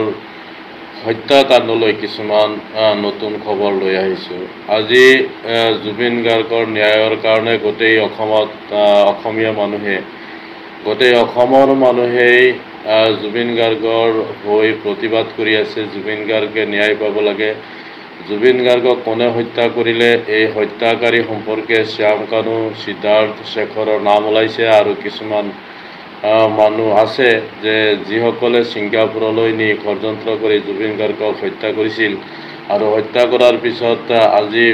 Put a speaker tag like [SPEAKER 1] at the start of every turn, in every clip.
[SPEAKER 1] গাৰ্গৰ হত্যাকাণ্ডলৈ কিছুমান নতুন খবৰ লৈ আহিছোঁ। আজি জুবিন গাৰ্গৰ ন্যায়ৰ কাৰণে গোটেই অসমীয়া মানুহে গোটেই অসমৰ মানুহেই জুবিন গাৰ্গৰ হৈ প্ৰতিবাদ কৰি আছে। জুবিন গাৰ্গে ন্যায় পাব লাগে। জুবিন গাৰ্গক কোনে হত্যা কৰিলে এই হত্যাকাৰী সম্পৰ্কে শ্যাম কানু, সিদ্ধাৰ্থ শেখৰৰ নাম ওলাইছে আৰু কিছুমান মানুহ আছে যে যিসকলে ছিংগাপুৰলৈ নি ষড়যন্ত্ৰ কৰি জুবিন গাৰ্গক হত্যা কৰিছিল আৰু হত্যা কৰাৰ পিছত আজি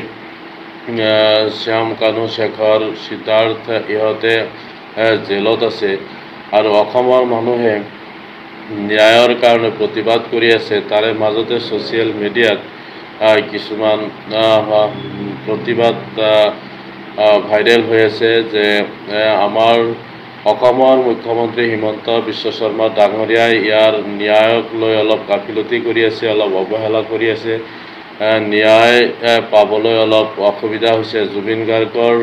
[SPEAKER 1] শ্যাম কানু, শেখৰ, সিদ্ধাৰ্থ ইহঁতে জেলত আছে আৰু অসমৰ মানুহে ন্যায়ৰ কাৰণে প্ৰতিবাদ কৰি আছে। তাৰে মাজতে ছ'চিয়েল মিডিয়াত কিছুমান প্ৰতিবাদ ভাইৰেল হৈ আছে যে আমাৰ অসমৰ মুখ্যমন্ত্ৰী হিমন্ত বিশ্ব শৰ্মা ডাঙৰীয়াই ইয়াৰ ন্যায়ক লৈ অলপ গাফিলতি কৰি আছে, অলপ অৱহেলা কৰি আছে, ন্যায় পাবলৈ অলপ অসুবিধা হৈছে। জুবিন গাৰ্গৰ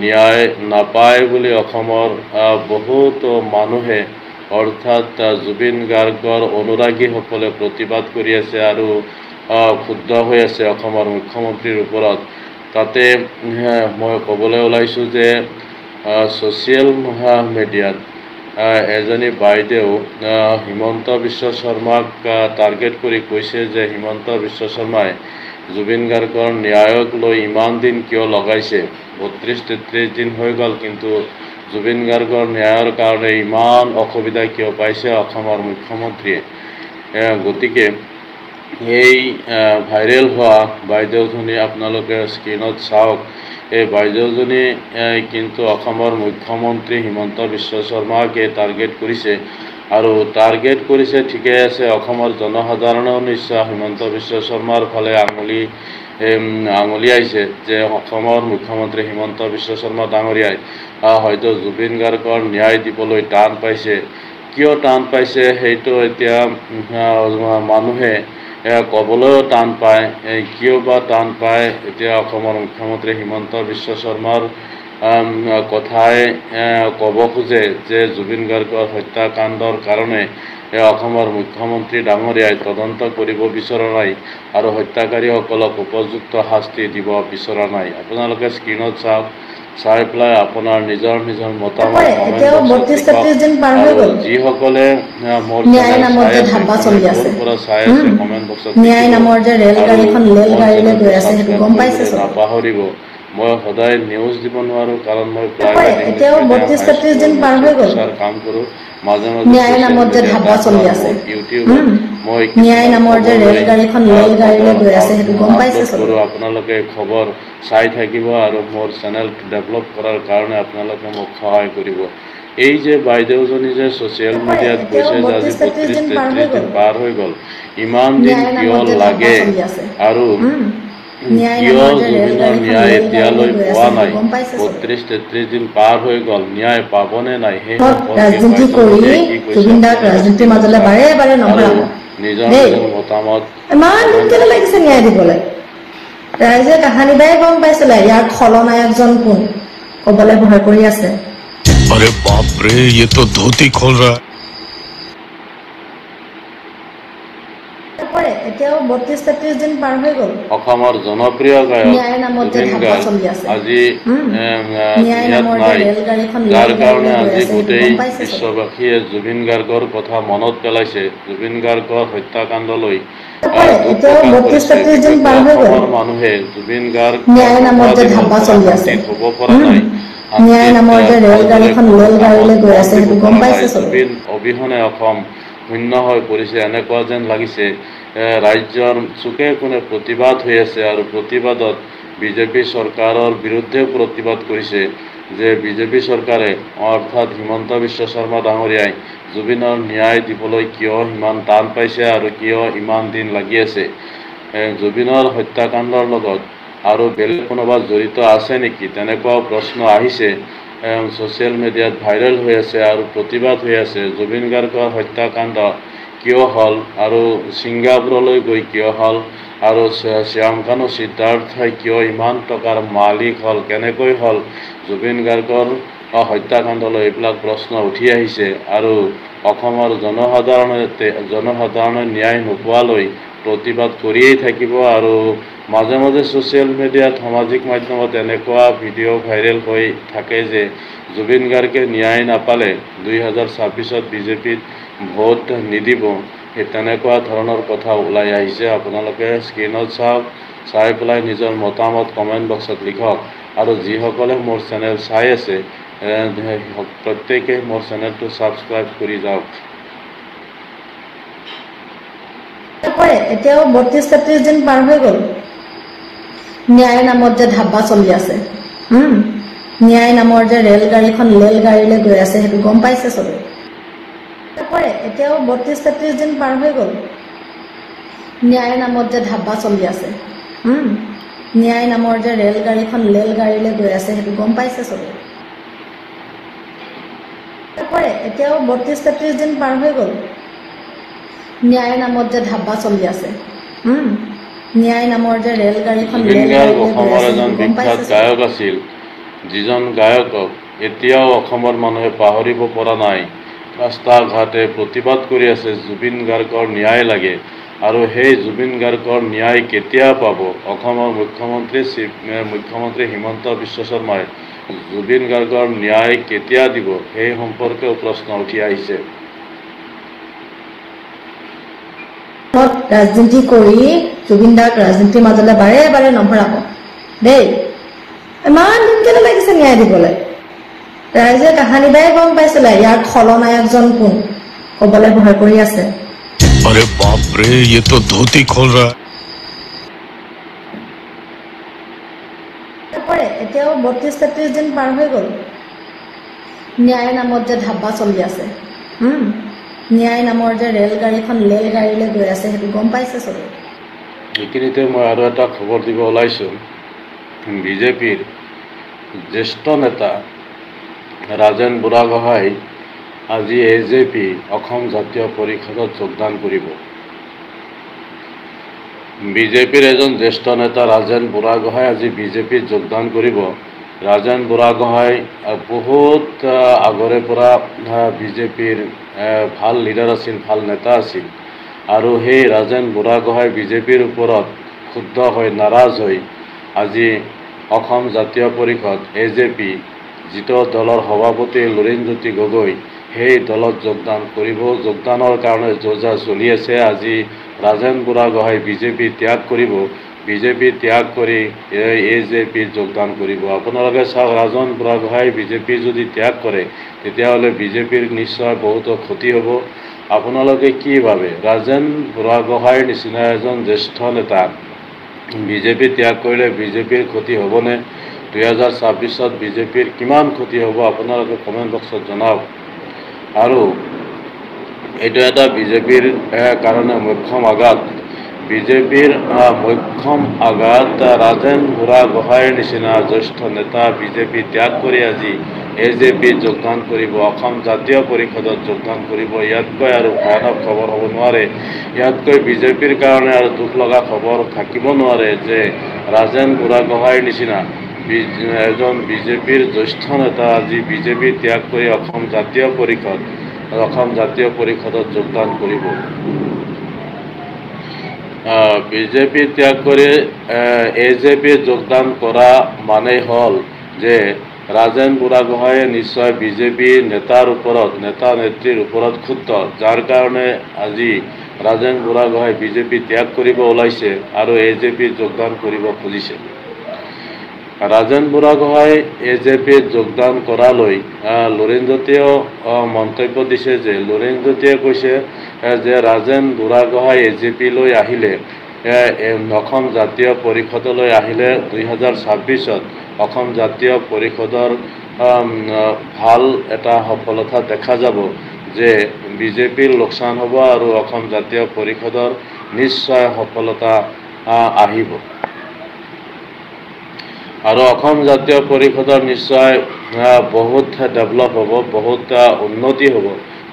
[SPEAKER 1] ন্যায় নাপায় বুলি অসমৰ বহুতো মানুহে অৰ্থাৎ জুবিন গাৰ্গৰ অনুৰাগীসকলে প্ৰতিবাদ কৰি আছে আৰু ক্ষুব্ধ হৈ আছে অসমৰ মুখ্যমন্ত্ৰীৰ ওপৰত। তাতে মই ক'বলৈ ওলাইছোঁ যে ছ'চিয়েল মিডিয়াত এজনী বাইদেউ হিমন্ত বিশ্ব শৰ্মাক টাৰ্গেট কৰি কৈছে যে হিমন্ত বিশ্ব শৰ্মাই জুবিন গাৰ্গৰ ন্যায়ক লৈ ইমান দিন কিয় লগাইছে, 32-33 দিন হৈ গ'ল, কিন্তু জুবিন গাৰ্গৰ ন্যায়ৰ কাৰণে ইমান অসুবিধা কিয় পাইছে অসমৰ মুখ্যমন্ত্ৰীয়ে। গতিকে এই ভাইৰেল হোৱা বাইদেউজনী আপোনালোকে স্ক্ৰীণত চাওক। এই বাইদেউজনী কিন্তু অসমৰ মুখ্যমন্ত্ৰী হিমন্ত বিশ্ব শৰ্মাকে টাৰ্গেট কৰিছে আৰু টাৰ্গেট কৰিছে ঠিকেই আছে। অসমৰ জনসাধাৰণেও নিশ্চয় হিমন্ত বিশ্ব শৰ্মাৰ ফালে আঙুলিয়াইছে যে অসমৰ মুখ্যমন্ত্ৰী হিমন্ত বিশ্ব শৰ্মা ডাঙৰীয়াই হয়তো জুবিন গাৰ্গৰ ন্যায় দিবলৈ টান পাইছে। কিয় টান পাইছে সেইটো এতিয়া মানুহে ক'বলৈও টান পায়। কিয় বা টান পায় এতিয়া অসমৰ মুখ্যমন্ত্ৰী হিমন্ত বিশ্ব শৰ্মাৰ কথাই ক'ব খোজে যে জুবিন গাৰ্গৰ হত্যাকাণ্ডৰ কাৰণে অসমৰ মুখ্যমন্ত্ৰী ডাঙৰীয়াই তদন্ত কৰিব বিচৰা নাই আৰু হত্যাকাৰীসকলক উপযুক্ত শাস্তি দিব বিচৰা নাই। আপোনালোকে স্ক্ৰীণত চাওক, চাই পেলাই আপোনাৰ নিজৰ মতামত আৰু যিসকলে মোৰ পৰা চাই আছে কমেণ্ট বক্সত নাপাহৰিব। মই সদায় নিউজ দিব নোৱাৰোঁ কাৰণ মই কাম কৰোঁ। মাজে মাজে ইউটিউবত মই কৰোঁ। আপোনালোকে খবৰ চাই থাকিব আৰু মোৰ চেনেলটো ডেভেলপ কৰাৰ কাৰণে আপোনালোকে মোক সহায় কৰিব। এই যে বাইদেউজনী যে ছ'চিয়েল মিডিয়াত কৈছে যে আজি 32-33 দিন পাৰ হৈ গ'ল, ইমান দিন কিয় লাগে আৰু কিয় জুবিনৰ ন্যায় এতিয়ালৈ পোৱা নাই, 32-33 দিন পাৰ হৈ গ'ল, ন্যায় পাবনে নাই সেই নিজৰ মতামত
[SPEAKER 2] ৰাইজে কাহানি বাই গম পাইছিলে ইয়াৰ খলনায়কজন কোন ক'বলৈ ভয় কৰি আছে।
[SPEAKER 3] अरे बाप रे, ये तो धोती खोल रहा है।
[SPEAKER 2] এতিয়াও 32-33 দিন পাৰ হৈ গ'ল।
[SPEAKER 1] অসমৰ জনপ্ৰিয় গায়ক জুবিন গাৰ্গ আজি ইয়াত নাই, যাৰ কাৰণে আজি গোটেই বিশ্ববাসীয়ে জুবিন গাৰ্গৰ কথা মনত পেলাইছে। জুবিন গাৰ্গৰ হত্যাকাণ্ডলৈ অসমৰ মানুহে জুবিন গাৰ্গ হ'ব পৰা নাই। জুবিন অবিহনে অসম শূন্য হৈ পৰিছে এনেকুৱা যেন লাগিছে। ৰাজ্যৰ চুকে কোণে প্ৰতিবাদ হৈ আছে আৰু প্ৰতিবাদত বিজেপি চৰকাৰৰ বিৰুদ্ধে প্ৰতিবাদ কৰিছে যে বিজেপি চৰকাৰে অৰ্থাৎ হিমন্ত বিশ্ব শৰ্মা ডাঙৰীয়াই জুবিনৰ ন্যায় দিবলৈ কিয় ইমান টান পাইছে আৰু কিয় ইমান দিন লাগি আছে। জুবিনৰ হত্যাকাণ্ডৰ লগত আৰু বেলেগ কোনোবা জড়িত আছে নেকি তেনেকুৱাও প্ৰশ্ন আহিছে। ছ'চিয়েল মিডিয়াত ভাইৰেল হৈ আছে আৰু প্ৰতিবাদ হৈ আছে। জুবিন গাৰ্গৰ হত্যাকাণ্ড কিয় হ'ল আৰু ছিংগাপুৰলৈ গৈ কিয় হ'ল আৰু শ্যাম কানু, সিদ্ধাৰ্থই কিয় ইমান টকাৰ মালিক হ'ল, কেনেকৈ হ'ল, জুবিন গাৰ্গৰ হত্যাকাণ্ডলৈ এইবিলাক প্ৰশ্ন উঠি আহিছে আৰু অসমৰ জনসাধাৰণে ন্যায় নোপোৱালৈ প্ৰতিবাদ কৰিয়েই থাকিব। আৰু মাজে মাজে ছ'চিয়েল মিডিয়াত সামাজিক মাধ্যমত এনেকুৱা ভিডিঅ' ভাইৰেল হৈ থাকে যে জুবিন গাৰ্গে ন্যায় নাপালে 2026ত বিজেপিত ভোট নিদিব, সেই তেনেকুৱা ধৰণৰ কথা ওলাই আহিছে। আপোনালোকে স্ক্ৰীণত চাওক, চাই পেলাই নিজৰ মতামত কমেণ্ট বক্সত লিখক। আৰু যিসকলে মোৰ চেনেল চাই আছে প্ৰত্যেকে মোৰ চেনেলটো ছাবস্ক্ৰাইব কৰি যাওক।
[SPEAKER 2] এতিয়াও 32-33 দিন পাৰ হৈ গ'ল, ন্যায় নামত যে ধাবা চলি আছে। ন্যায় নামৰ যে ৰেলগাড়ীখন ৰেলগাড়ীলৈ গৈ আছে, সেইটো গম পাইছে চবে। এতিয়াও 32-33 দিন পাৰ হৈ গ'ল, ন্যায় নামত যে ধাবা চলি আছে। ন্যায় নামৰ যে ৰেলগাড়ীখন ৰেলগাড়ীলৈ গৈ আছে, সেইটো গম পাইছে চবে। এতিয়াও 32-33 দিন পাৰ হৈ গ'ল, ন্যায় নামত যে ধাবা চলি আছে। ন্যায় নামৰ যে ৰেলগাড়ীখন
[SPEAKER 1] অসমৰ এজন বিখ্যাত গায়ক আছিল, যিজন গায়কক এতিয়াও অসমৰ মানুহে পাহৰিব পৰা নাই। ৰাস্তা ঘাটে প্ৰতিবাদ কৰি আছে জুবিন গাৰ্গৰ ন্যায় লাগে। আৰু সেই জুবিন গাৰ্গৰ ন্যায় কেতিয়া পাব? অসমৰ মুখ্যমন্ত্ৰী হিমন্ত বিশ্ব শৰ্মাই জুবিন গাৰ্গৰ ন্যায় কেতিয়া দিব, সেই সম্পৰ্কেও প্ৰশ্ন উঠি আহিছে।
[SPEAKER 2] ৰাজনীতি কৰি জুবিন দাক ৰাজনীতিৰ মাজলৈ বাৰে বাৰে নভৰাব দেই। ইমান দিন কেলে লাগিছে ন্যায় দিবলৈ? ৰাইজে কাহানি বাই গম পাইছিলে ইয়াৰ খলনায়কজন কোন, কবলৈ ভয় কৰি আছে।
[SPEAKER 3] अरे बाप रे, ये तो धोती खोल रहा है।
[SPEAKER 2] এতিয়াও 32-33 দিন পাৰ হৈ গ'ল, ন্যায় নামত যে ধাবা চলি আছে। ন্যায় নামৰ যে ৰেলগাড়ীখন ৰেলগাড়ীলৈ গৈ আছে, সেইটো গম পাইছে চবে।
[SPEAKER 1] এইখিনিতে মই আৰু এটা খবৰ দিব ওলাইছোঁ। বিজেপিৰ জ্যেষ্ঠ নেতা ৰাজেন বুঢ়াগোহাঁই আজি AJP অসম জাতীয় পৰিষদত যোগদান কৰিব। বিজেপিৰ এজন জ্যেষ্ঠ নেতা ৰাজেন বুঢ়াগোহাঁই আজি বিজেপিত যোগদান কৰিব। ৰাজেন বুঢ়াগোহাঁই বহুত আগৰে পৰা বিজেপিৰ ভাল লিডাৰ আছিল, ভাল নেতা আছিল। আৰু সেই ৰাজেন বুঢ়াগোহাঁই বিজেপিৰ ওপৰত ক্ষুব্ধ হৈ নাৰাজ হৈ আজি অসম জাতীয় পৰিষদ AJP, যিটো দলৰ সভাপতি লুৰিণজ্যোতি গগৈ, সেই দলত যোগদান কৰিব। যোগদানৰ কাৰণে যোজা চলি আছে। আজি ৰাজেন বুঢ়াগোহাঁই বিজেপি ত্যাগ কৰিব, বিজেপি ত্যাগ কৰি AJP যোগদান কৰিব। আপোনালোকে চাওক, ৰাজেন বুঢ়াগোহাঁই বিজেপি যদি ত্যাগ কৰে তেতিয়াহ'লে বিজেপিৰ নিশ্চয় বহুতো ক্ষতি হ'ব। আপোনালোকে কি ভাবে? ৰাজেন বুঢ়াগোহাঁইৰ নিচিনা এজন জ্যেষ্ঠ নেতা বিজেপি ত্যাগ কৰিলে বিজেপিৰ ক্ষতি হ'বনে? 2026ত বিজেপিৰ কিমান ক্ষতি হ'ব? আপোনালোকে কমেণ্ট বক্সত জনাওক। আৰু এইটো এটা বিজেপিৰ কাৰণে মোক্ষম আঘাত। বিজেপিৰ মোক্ষম আঘাত। ৰাজেন বুঢ়াগোহাঁইৰ নিচিনা জ্যেষ্ঠ নেতা বিজেপি ত্যাগ কৰি আজি AJP যোগদান কৰিব, অসম জাতীয় পৰিষদত যোগদান কৰিব। ইয়াতকৈ আৰু ভয়ানক খবৰ হ'ব নোৱাৰে। ইয়াতকৈ বিজেপিৰ কাৰণে আৰু দুখ লগা খবৰ থাকিব নোৱাৰে যে ৰাজেন বুঢ়াগোহাঁইৰ নিচিনা এজন বিজেপিৰ জ্যেষ্ঠ নেতা আজি বিজেপি ত্যাগ কৰি অসম জাতীয় পৰিষদত যোগদান কৰিব। বিজেপি ত্যাগ কৰি AJP যোগদান কৰা মানে হ'ল যে ৰাজেন বুঢ়াগোহাঁইয়ে নিশ্চয় বিজেপি নেতা নেত্ৰীৰ ওপৰত ক্ষুব্ধ, যাৰ কাৰণে আজি ৰাজেন বুঢ়াগোহাঁই বিজেপি ত্যাগ কৰিব ওলাইছে আৰু AJP যোগদান কৰিব খুজিছে। ৰাজেন বুঢ়াগোহাঁই AJPত যোগদান কৰালৈ লুৰিণজ্যোতিয়েও মন্তব্য দিছে যে লুৰিণজ্যোতিয়ে কৈছে যে ৰাজেন বুঢ়াগোহাঁই AJPলৈ আহিলে, অসম জাতীয় পৰিষদলৈ আহিলে 2026ত অসম জাতীয় পৰিষদৰ ভাল এটা সফলতা দেখা যাব, যে বিজেপিৰ লোকচান হ'ব আৰু অসম জাতীয় পৰিষদৰ নিশ্চয় সফলতা আহিব। আৰু অসম জাতীয় পৰিষদৰ নিশ্চয় বহুত ডেভেলপ হ'ব, বহুত উন্নতি হ'ব।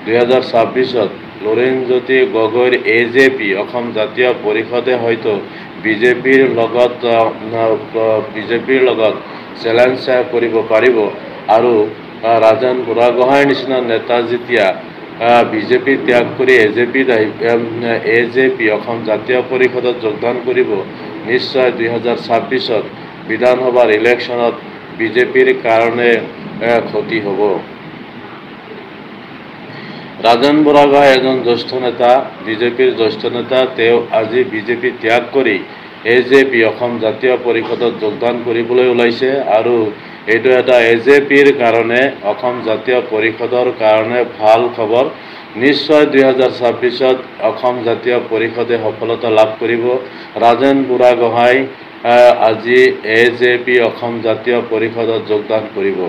[SPEAKER 1] 2026ত লুৰিণজ্যোতি গগৈৰ AJP অসম জাতীয় পৰিষদে হয়তো বিজেপিৰ লগত চেলেঞ্জ কৰিব পাৰিব আৰু ৰাজেন বুঢ়াগোহাঁইৰ নিচিনা নেতা যেতিয়া বিজেপি ত্যাগ কৰি এজেপি অসম জাতীয় পৰিষদত যোগদান কৰিব, নিশ্চয় 2026 বিধানসভাৰ ইলেকশ্যনত বিজেপিৰ কাৰণে ক্ষতি হ'ব। ৰাজেন বুঢ়াগোহাঁই এজন জ্যেষ্ঠ নেতা, বিজেপিৰ জ্যেষ্ঠ নেতা। তেওঁ আজি বিজেপি ত্যাগ কৰি এজেপি অসম জাতীয় পৰিষদত যোগদান কৰিবলৈ ওলাইছে আৰু এইটো এটা এজেপিৰ কাৰণে, অসম জাতীয় পৰিষদৰ কাৰণে ভাল খবৰ। নিশ্চয় 2026 অসম জাতীয় পৰিষদে সফলতা লাভ কৰিব। ৰাজেন বুঢ়াগোহাঁই আজি এজেপি অসম জাতীয় পৰিষদত যোগদান কৰিব।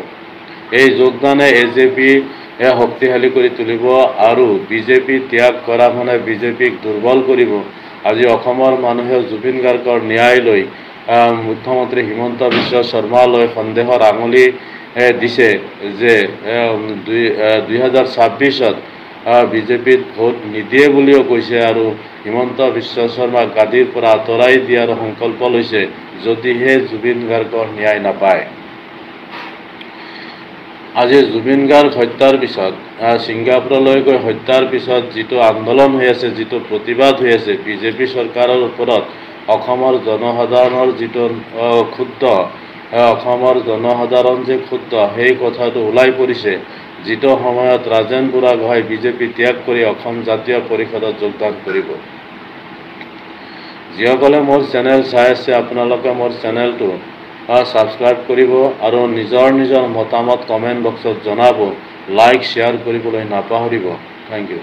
[SPEAKER 1] এই যোগদানে এজেপি শক্তিশালী কৰি তুলিব আৰু বিজেপি ত্যাগ কৰা মানে বিজেপিক দুৰ্বল কৰিব। আজি অসমৰ মানুহে জুবিন গাৰ্গৰ ন্যায় লৈ মুখ্যমন্ত্ৰী হিমন্ত বিশ্ব শৰ্মালৈ সন্দেহৰ আঙুলি দিছে যে 2026 বিজেপিত ভোট নিদিয়ে বুলিও কৈছে আৰু হিমন্ত বিশ্ব শৰ্মাক গাদীৰ পৰা আঁতৰাই দিয়াৰ সংকল্প লৈছে যদিহে জুবিন গাৰ্গৰ ন্যায় নাপায়। আজি জুবিন গাৰ্গ হত্যাৰ পিছত, ছিংগাপুৰলৈ গৈ হত্যাৰ পিছত যিটো আন্দোলন হৈ আছে, যিটো প্ৰতিবাদ হৈ আছে বিজেপি চৰকাৰৰ ওপৰত, অসমৰ জনসাধাৰণৰ যিটো ক্ষুব্ধ, অসমৰ জনসাধাৰণ যে ক্ষুব্ধ, সেই কথাটো ওলাই পৰিছে যিটো সময়ত ৰাজেন বুঢ়াগোহাঁই বিজেপি ত্যাগ কৰি অসম জাতীয় পৰিষদত যোগদান কৰিব। যিসকলে মোৰ চেনেল চাই আছে, আপোনালোকে মোৰ চেনেলটো ছাবস্ক্ৰাইব কৰিব আৰু নিজৰ মতামত কমেণ্ট বক্সত জনাব। লাইক শ্বেয়াৰ কৰিবলৈ নাপাহৰিব। Thank U.